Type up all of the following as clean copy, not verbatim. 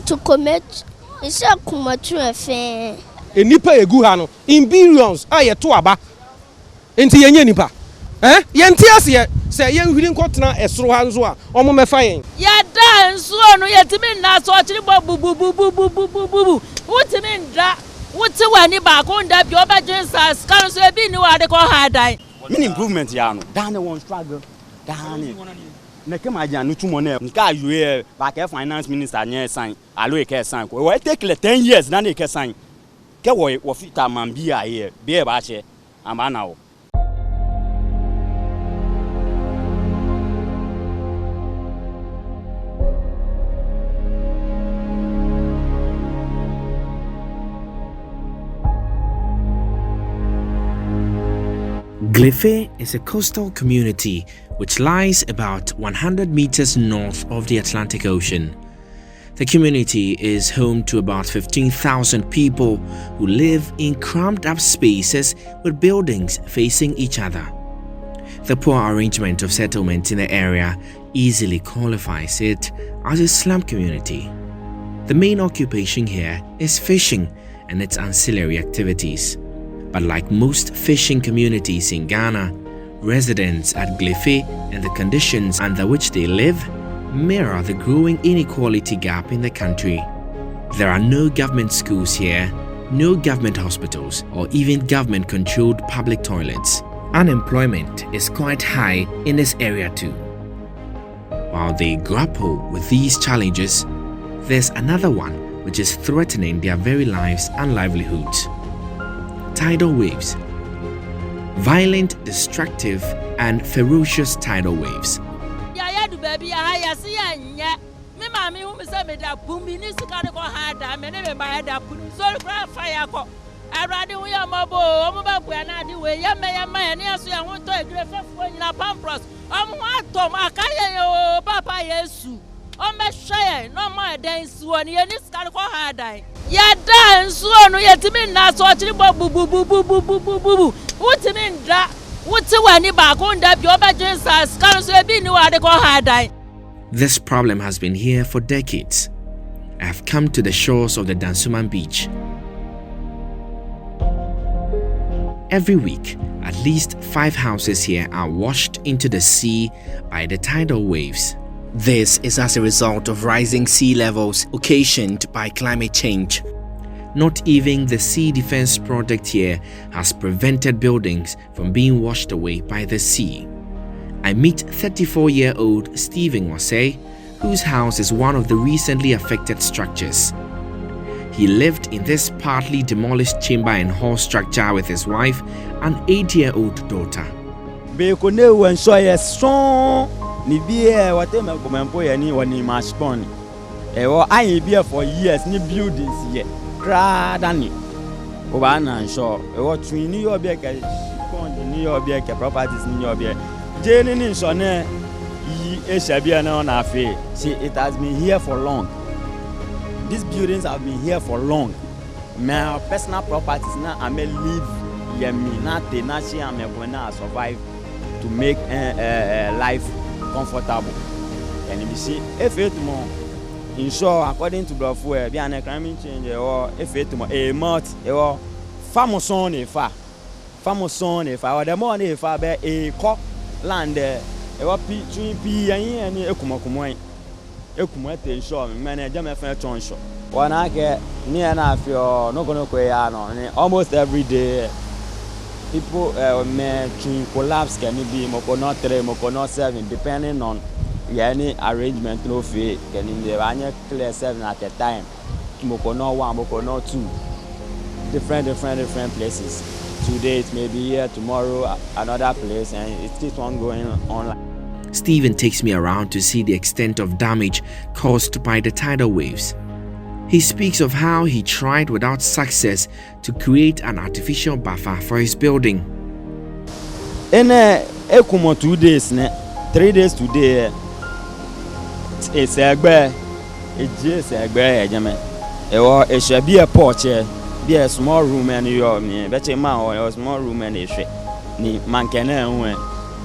to commit. It's a kumatu affair. A nipa eguhano in billions. Aye to aba. Enti yenye nipa. Yenti ase say yen hwiri nkotena esoro hanzo a omo mefa yen. Ya da nso no yetimi na so chiri bu. Wutimi ndra. Wuti wani ba ko nda bi obedwensa ska so ebi ni wa de ko hadan. Min improvement ya no. Dan one struggle. Dan na kema jan no tumo na nka ayoe ba ke finance minister nya sign alo e ke sign ko we take 10 years na e ke sign ke wo fita man bi aye be e ba che amana wo. Glefee is a coastal community which lies about 100 meters north of the Atlantic Ocean. The community is home to about 15,000 people who live in cramped up spaces with buildings facing each other. The poor arrangement of settlements in the area easily qualifies it as a slum community. The main occupation here is fishing and its ancillary activities. But like most fishing communities in Ghana, residents at Glefee and the conditions under which they live mirror the growing inequality gap in the country. There are no government schools here, no government hospitals, or even government-controlled public toilets. Unemployment is quite high in this area too. While they grapple with these challenges, there's another one which is threatening their very lives and livelihoods. Tidal waves. Violent, destructive, and ferocious tidal waves. Ya da nso no yetimi na so chiri bu. Wutimi ndra. Wuti wani ba ko nda bi obedwensa ska so ebi ni wa de ko hadan. This problem has been here for decades. I have come to the shores of the Dansuman beach. Every week, at least 5 houses here are washed into the sea by the tidal waves. This is as a result of rising sea levels occasioned by climate change. Not even the Sea Defense Project here has prevented buildings from being washed away by the sea. I meet 34-year-old Stephen Wasey, whose house is one of the recently affected structures. He lived in this partly demolished chamber and hall structure with his wife and 8-year-old daughter. Ni bia whatever komempo ya ni wani mashpon ewo ayi bia for years ni buildings here kra dani oba na sure ewo twin ni yo bia ka pond ni yo bia ka properties ni yo bia je ni so na yi esha bia na na afi see it has been here for long. These buildings have been here for long. My personal properties now I may live yemi na te na shi am go na survive to make life comfortable. And you see, if it more insure according to the fuel, be an climate change or if it more a month or famoson if I the money if I be a crop land or P and Ekumokumoi insure manager my fair choncho. One I get near enough you're not gonna quay almost every day. People may collapse can be Mokono 3, Mokono 7, depending on any arrangement no fee can in the clear 7 at a time. Mokono 1, Mokono 2. Different places. Today it may be here, tomorrow another place, and it keeps on going on. Stephen takes me around to see the extent of damage caused by the tidal waves. He speaks of how he tried without success to create an artificial buffer for his building. In 2 days, 3 days today, it's a should be a porch, be a small room and you are me, better man or a small room and a man can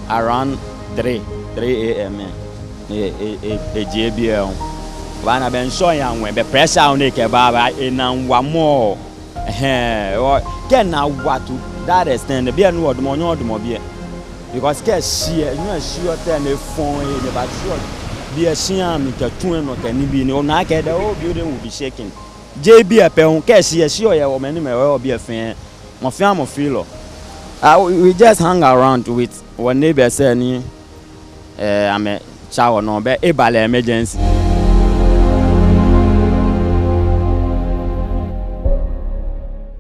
around 3 a.m. a JBL. Wana ben show ya when be pressure on the kebaba in one more. Or can now what to that extent the beer no the money or the mobile. Because cash she no sure tell the phone in about short. Be a sham to tune or can be no knock the whole building will be shaking. JB a pen cash she sure ya woman may be a fan. My family feel. We just hang around with one neighbor saying I'm a shower no be a bale emergency.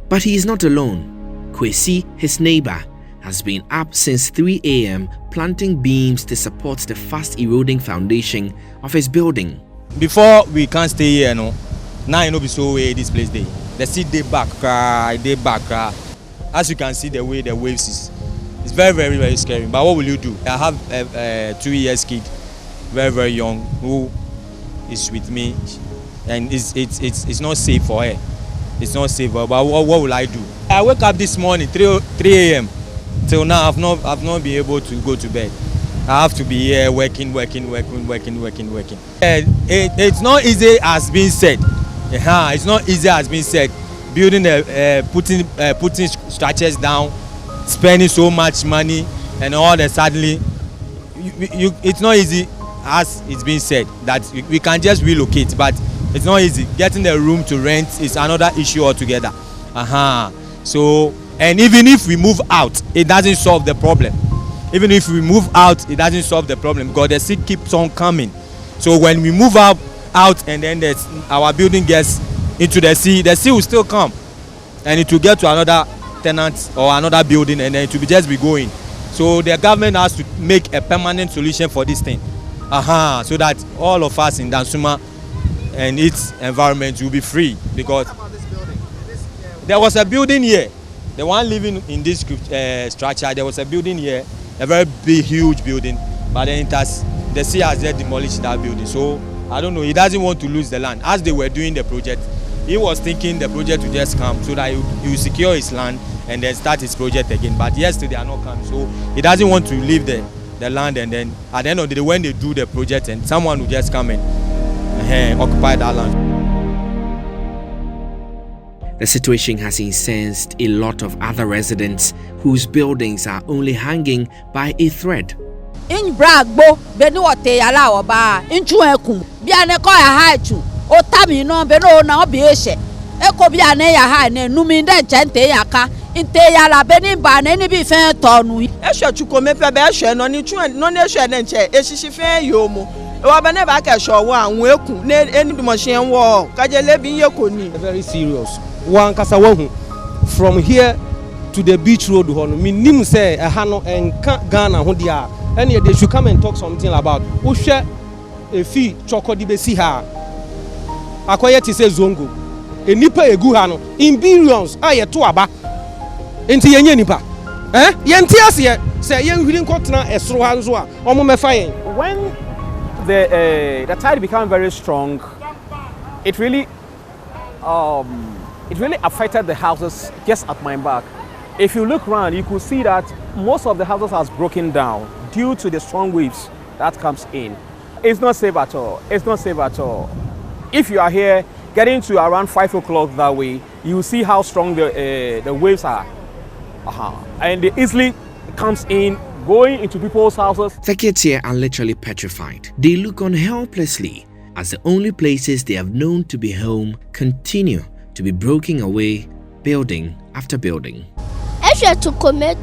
But he is not alone. Kwesi, his neighbor, has been up since 3 a.m. planting beams to support the fast eroding foundation of his building. Before we can't stay here, no. Now you know be so way this place day. The seat they back cry. As you can see the way the waves is, it's very, very, very scary. But what will you do? I have a 2 years kid, very, very young, who is with me, and it's not safe for her. It's not safe. But what will I do? I wake up this morning 3 a.m. till now. I've not been able to go to bed. I have to be here working. It's not easy as being said. It's not easy as being said. Building putting structures down, spending so much money, and all that suddenly, it's not easy as it's been said that we can just relocate, but it's not easy. Getting the room to rent is another issue altogether. So, and even if we move out, it doesn't solve the problem. Even if we move out, it doesn't solve the problem because the sea keeps on coming. So when we move out and then our building gets into the sea will still come, and it will get to another tenant or another building, and then it will just be going. So the government has to make a permanent solution for this thing, so that all of us in Dansuma and its environment will be free. Because there was a building here, the one living in this structure, there was a building here, a very big, huge building, but then the sea has just demolished that building. So I don't know, he doesn't want to lose the land. As they were doing the project, he was thinking the project would just come so that he will secure his land and then start his project again. But yesterday they are not coming, so he doesn't want to leave the land, and then at the end of the day when they do the project, and someone will just come and occupy that land. The situation has incensed a lot of other residents whose buildings are only hanging by a thread. In Bragbo, Benuote Alaoba, in Chuekum, Bianecoya Haichu, O Tami no Beno na Bieshe, Eco Bianea Hane, Numinde Gente Yaka, Inteyala Benimba, any be fair tonu. Esha Chukomepe Beshe, no nation and che, Eshife Yomo. Wabaneba Cashaw, one welcome, Ned any machine wall, Kajalebi Yokoni. Very serious. One Kasawahu from here to the beach road, minimum say a Hano and Ghana, Hondia. And they should come and talk something about Usha a fee choco di besiha. Akoyeti says Zongo. A nipa a guhano in billions. Aye to aba. Enti yenye nipa. Yentias ye say yen willing cotna esrohanzwa. Omomefayen. When the tide became very strong, it really affected the houses just at my back. If you look around, you could see that most of the houses has broken down due to the strong waves that comes in. It's not safe at all. It's not safe at all. If you are here getting to around 5 o'clock that way, you will see how strong the waves are. And it easily comes in, going into people's houses. The kids here are literally petrified. They look on helplessly as the only places they have known to be home continue to be broken away, building after building. If you to commit,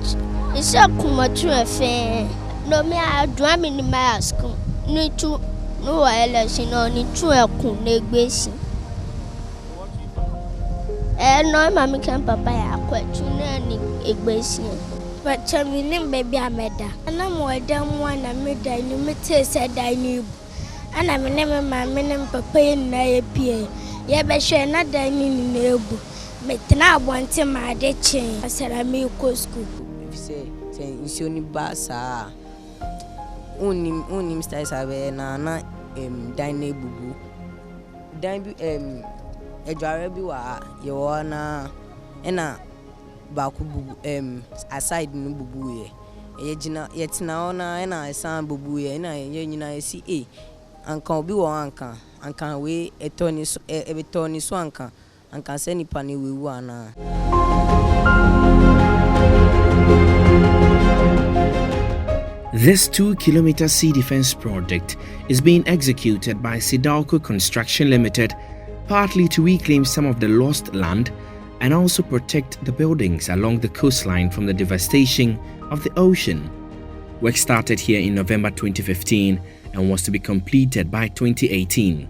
it's a kumatu affair. No, me, I drum in the mask. Need to no election or need to a kuneg basin. No, mammy can papa, quite too nearly a basin. But tell me, name baby, I made that. And I'm more than one, I made that you may said I knew. And I'm never my men papa in I appear. Yeah, but she not dining in the elbow. But now one time my dead chain. I said I may go school. If you say, it's only bassa. Only Mr. Sabe na dine bubu. Dine a driver wa you na ena baku bubu aside no bubu ye. Yet na ona ena san bubu ye na ye nyina si anka obi wo anka anka we etoni so ebetoni so anka se nipa ne wewu ana. This 2-kilometer sea defense project is being executed by Sidalco Construction Limited, partly to reclaim some of the lost land and also protect the buildings along the coastline from the devastation of the ocean. Work started here in November 2015 and was to be completed by 2018.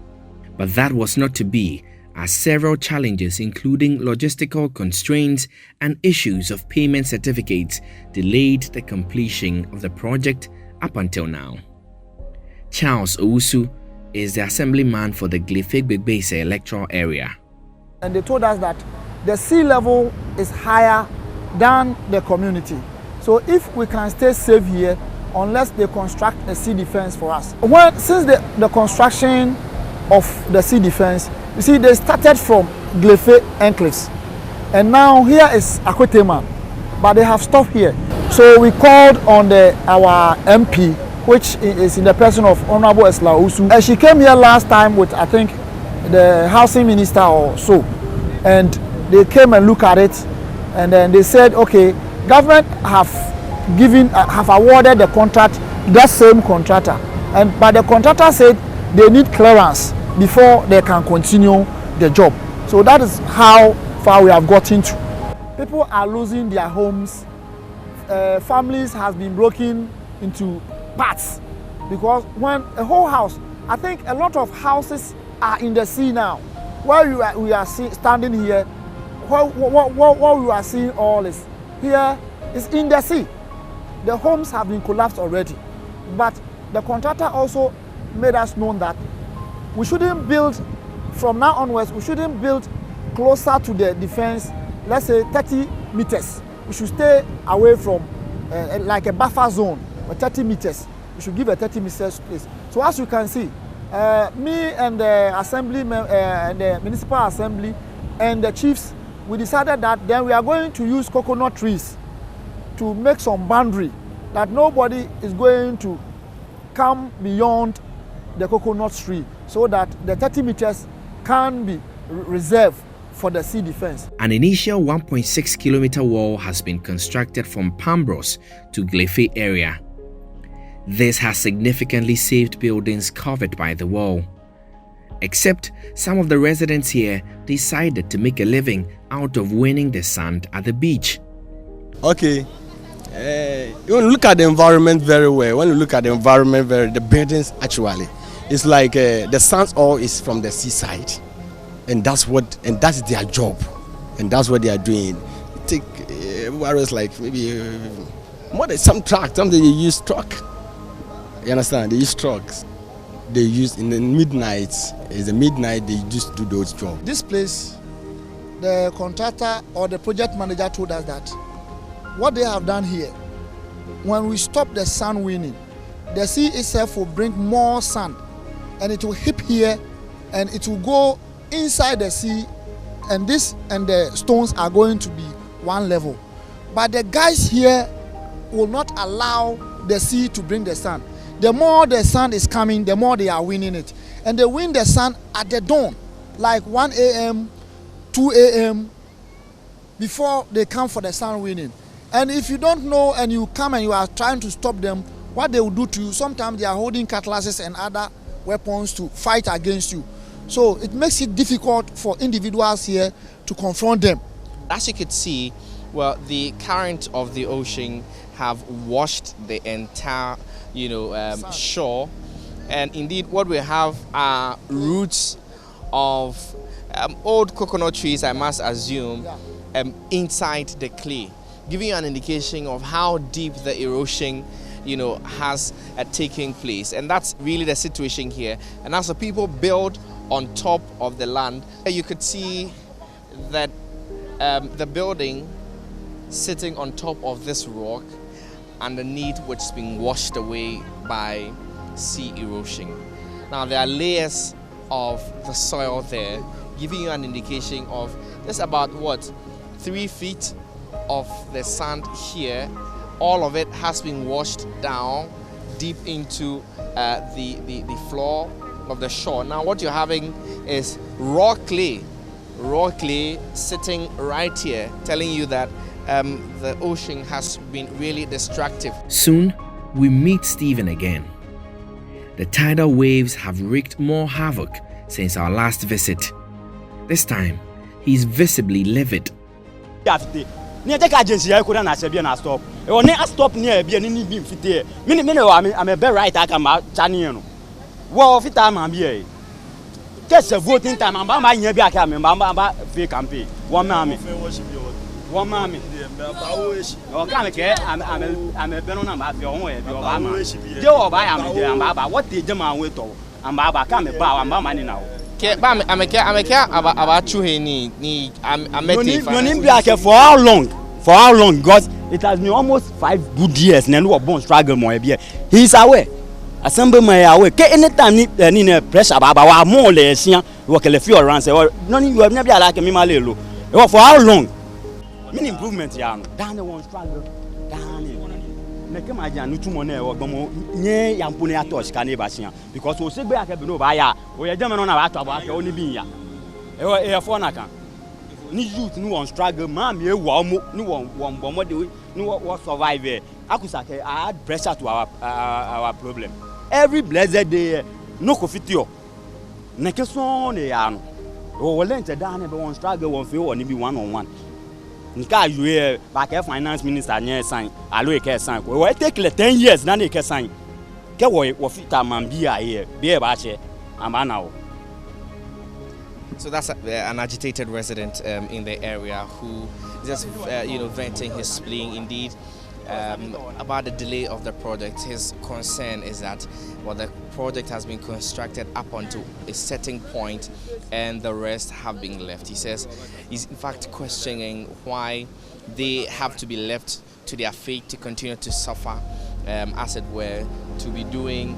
But that was not to be, as several challenges including logistical constraints and issues of payment certificates delayed the completion of the project up until now. Charles Owusu is the assemblyman for the Glefee electoral area. And they told us that the sea level is higher than the community. So if we can stay safe here, unless they construct a sea defense for us. Since the construction of the sea defense, you see, they started from Glefee enclaves, and now here is Akwetema, but they have stopped here. So we called on our MP, which is in the person of Honorable Esla Usu, and she came here last time with, I think, the housing minister or so, and they came and looked at it, and then they said, okay, government have awarded the contract to that same contractor, but the contractor said they need clearance before they can continue the job. So that is how far we have gotten to. People are losing their homes. Families have been broken into parts because when a whole house, I think a lot of houses are in the sea now. Where we are standing here, what we are seeing all is here is in the sea. The homes have been collapsed already, but the contractor also made us know that we shouldn't build, from now onwards, we shouldn't build closer to the defense, let's say 30 meters. We should stay away from like a buffer zone, 30 meters. We should give a 30 meters place. So as you can see, me and the assembly, and the municipal assembly and the chiefs, we decided that then we are going to use coconut trees to make some boundary that nobody is going to come beyond the coconut tree, so that the 30 meters can be reserved for the sea defense. An initial 1.6-kilometer wall has been constructed from Pambros to Glefee area. This has significantly saved buildings covered by the wall. Except some of the residents here decided to make a living out of winning the sand at the beach. Okay. You look at the environment very well. When you look at the environment, the buildings actually, it's like the sand all is from the seaside, and that's their job, and that's what they are doing. Take whereas like maybe more than something they use truck. You understand? They use trucks. They use in the midnight. It's the midnight they just do those jobs. This place, the contractor or the project manager told us that what they have done here, when we stop the sand winning, the sea itself will bring more sand, and it will hit here, and it will go inside the sea, and this and the stones are going to be one level. But the guys here will not allow the sea to bring the sand. The more the sand is coming, the more they are winning it. And they win the sand at the dawn, like 1 a.m., 2 a.m., before they come for the sand winning. And if you don't know and you come and you are trying to stop them, what they will do to you, sometimes they are holding cutlasses and other weapons to fight against you. So it makes it difficult for individuals here to confront them. As you could see, well, the current of the ocean have washed the entire, shore, and indeed what we have are roots of old coconut trees, I must assume, inside the clay, giving you an indication of how deep the erosion has taken place. And that's really the situation here. And as the people build on top of the land, you could see that the building sitting on top of this rock underneath, which is being washed away by sea erosion. Now there are layers of the soil there, giving you an indication of just about 3 feet of the sand here. All of it has been washed down deep into the floor of the shore. Now what you're having is raw clay sitting right here, telling you that the ocean has been really destructive. Soon, we meet Stephen again. The tidal waves have wreaked more havoc since our last visit. This time, he's visibly livid. Near take agency, I couldn't answer be and stop. Or near stop near be any being fit. I'm a bear right. I come out, Chaniano. Well, fit time I'm here. Just a voting time. I'm buying here. I come about free campaign. One mammy. One mammy. Oh, come again. I'm a better number of your own way. Joe, I am about what the German will do. I'm about coming bow and money now. I'm about you. I'm for how long? For how long? Because it has been almost 5 good years. And we were born struggle more. He's away. Assemble my away. Anytime need pressure about more or less here. We can few around say, no, you have never like me, my little. For how long? Many improvements, yeah. Down the one struggle. Down it. Make my jam too money or go near Yampune Atosh Canibasian. Because we say back a no buyer. We are German on about only being ya. A phone account. Ni youth no one struggle, man, you one bomb, no what survive. I could say I add pressure to our problem. Every blessed day, no coffee. Nekeson, a or lent a down every one struggle, one feel, or maybe 1-on-1. Nka you hear back a finance minister near sign, aloe care sign. Well, take 10 years, none can sign. Get away, what fit a man be here, be a bache, a man now. So that's an agitated resident in the area who just venting his spleen. Indeed, about the delay of the project, his concern is that the project has been constructed up until a certain point and the rest have been left. He says he's in fact questioning why they have to be left to their fate to continue to suffer, as it were, to be doing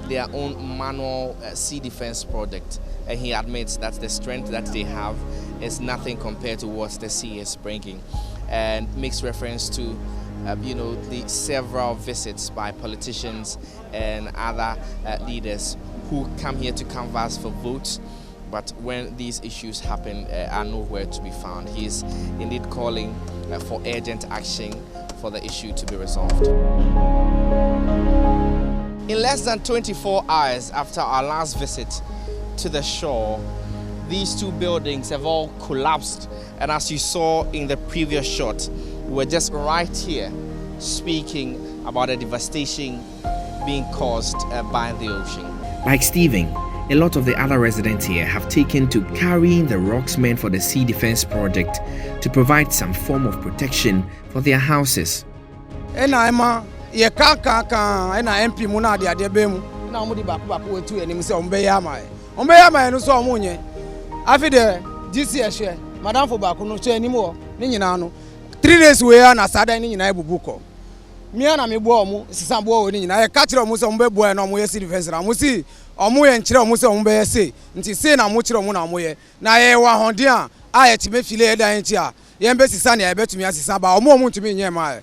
their own manual sea defense project. And he admits that the strength that they have is nothing compared to what the sea is bringing, and makes reference to the several visits by politicians and other leaders who come here to canvass for votes, but when these issues happen, are nowhere to be found. He is indeed calling for urgent action for the issue to be resolved. In less than 24 hours after our last visit to the shore, these two buildings have all collapsed, and as you saw in the previous shot, we were just right here speaking about the devastation being caused by the ocean. Like Stephen, a lot of the other residents here have taken to carrying the rocks meant for the sea defense project to provide some form of protection for their houses. MP muna dia de bemu na omudi baku wetu enim se ombeya no so omunye afi de GC share madam for baku no so enim wo ni nyina no 3 days we na sada ni nyina ebubuko mia na mebo omu sisa bo wo ni nyina e ka kire omu se ombebo e na omu ye sea defense na omu si omu ye nkire omu se ombe ye se nti se na omu kire omu na omu ye na ye wa honde a ye time file e dan nti a ye mbe sisa na ye betumi asisa ba omu ntumi nye ma.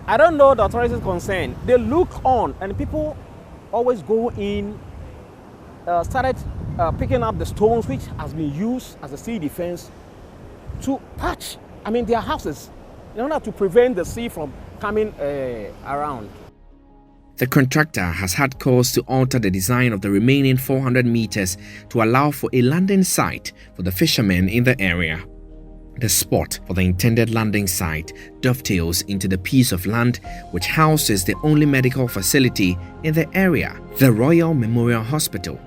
I don't know the authorities concerned. They look on, and people always go in, started picking up the stones which has been used as a sea defense to patch, their houses, in order to prevent the sea from coming around. The contractor has had cause to alter the design of the remaining 400 meters to allow for a landing site for the fishermen in the area. The spot for the intended landing site dovetails into the piece of land which houses the only medical facility in the area, the Royal Memorial Hospital.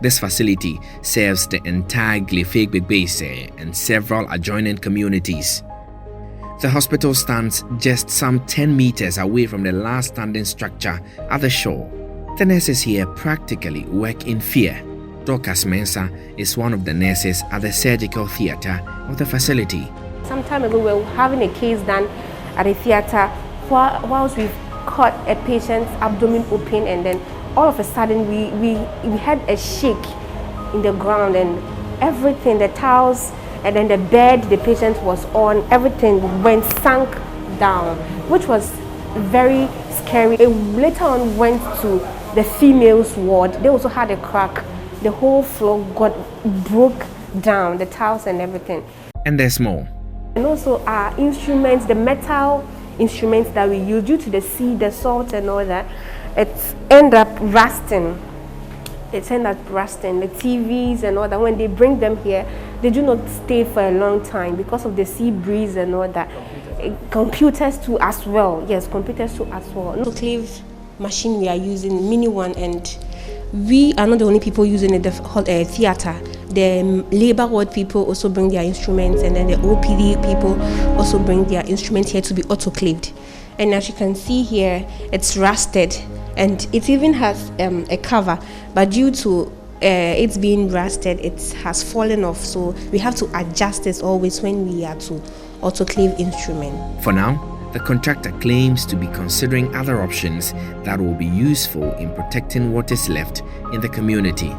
This facility serves the entire Glefee Basin and several adjoining communities. The hospital stands just some 10 meters away from the last standing structure at the shore. The nurses here practically work in fear. Dorcas Mensah is one of the nurses at the surgical theatre of the facility. Some time ago, we were having a case done at a theatre whilst we cut a patient's abdomen open, and then all of a sudden we had a shake in the ground, and everything, the towels and then the bed the patient was on, everything sunk down, which was very scary. It later on went to the females ward, they also had a crack. The whole floor broke down, the tiles and everything. And there's more. And also our instruments, the metal instruments that we use, due to the sea, the salt and all that, it's end up rusting. The TVs and all that, when they bring them here, they do not stay for a long time because of the sea breeze and all that. Computers too as well. Yes, computers too as well. Autoclave machine we are using, mini one, and we are not the only people using it, the theater. The labor ward people also bring their instruments, and then the OPD people also bring their instruments here to be autoclaved. And as you can see here, it's rusted, and it even has a cover, but due to it's being rusted, it has fallen off, so we have to adjust this always when we are to autoclave instrument. For now, the contractor claims to be considering other options that will be useful in protecting what is left in the community.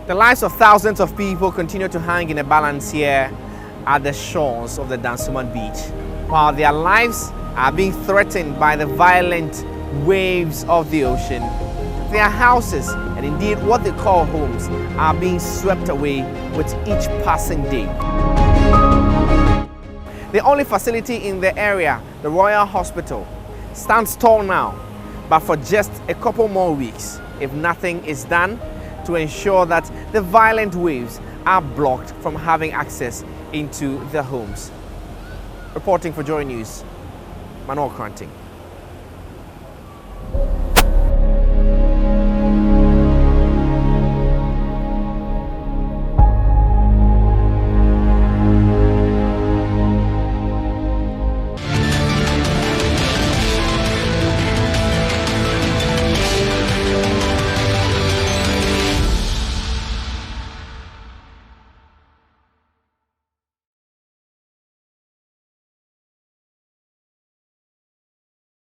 The lives of thousands of people continue to hang in a balance here at the shores of the Dansoman beach, while their lives are being threatened by the violent waves of the ocean. Their houses, and indeed what they call homes, are being swept away with each passing day. The only facility in the area, the Royal Hospital, stands tall now, but for just a couple more weeks, if nothing is done to ensure that the violent waves are blocked from having access into the homes. Reporting for Joy News, Manuel Kranting.